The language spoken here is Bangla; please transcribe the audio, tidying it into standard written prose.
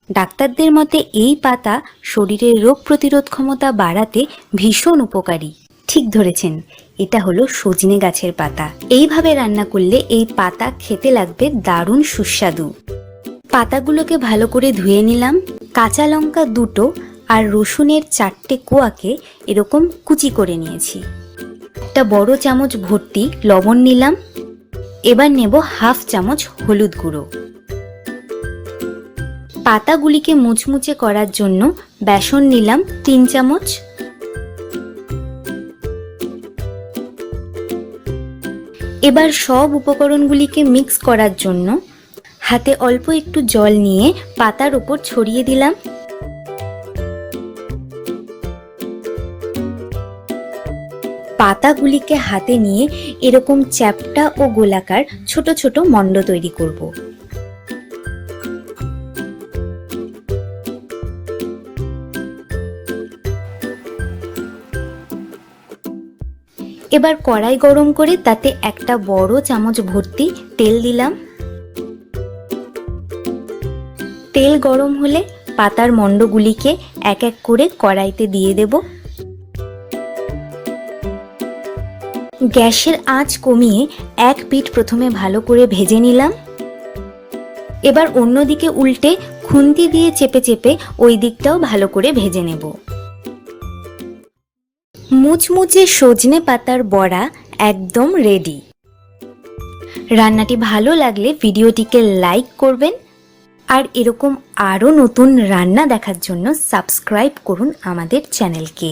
ডাক্তারদের মতে এই পাতা শরীরের রোগ প্রতিরোধ ক্ষমতা বাড়াতে ভীষণ উপকারী। ঠিক ধরেছেন, এটা হলো সজনে গাছের পাতা। এইভাবে রান্না করলে এই পাতা খেতে লাগবে দারুণ সুস্বাদু। পাতাগুলোকে ভালো করে ধুয়ে নিলাম। কাঁচা লঙ্কা 2টো আর রসুনের 4টে কোয়াকে এরকম কুচি করে নিয়েছি। একটা বড় চামচ ভর্তি লবণ নিলাম। এবার নেব হাফ চামচ হলুদ গুঁড়ো। পাতাগুলিকে মুচমুচে করার জন্য বেসন নিলাম 3 চামচ। এবার সব উপকরণগুলিকে মিক্স করার জন্য হাতে অল্প একটু জল নিয়ে পাতার উপর ছড়িয়ে দিলাম। পাতাগুলিকে হাতে নিয়ে এরকম চ্যাপ্টা ও গোলাকার ছোট ছোট মণ্ড তৈরি করব। এবার কড়াই গরম করে তাতে একটা বড় চামচ ভর্তি তেল দিলাম। তেল গরম হলে পাতার মণ্ডগুলিকে এক এক করে কড়াইতে দিয়ে দেব। গ্যাসের আঁচ কমিয়ে এক পিঠ প্রথমে ভালো করে ভেজে নিলাম। এবার অন্যদিকে উল্টে খুন্তি দিয়ে চেপে চেপে ওই দিকটাও ভালো করে ভেজে নেব। মুচমুচে সজনে পাতার বড়া একদম রেডি। রান্নাটি ভালো লাগলে ভিডিওটিকে লাইক করবেন আর এরকম আরও নতুন রান্না দেখার জন্য সাবস্ক্রাইব করুন আমাদের চ্যানেলকে।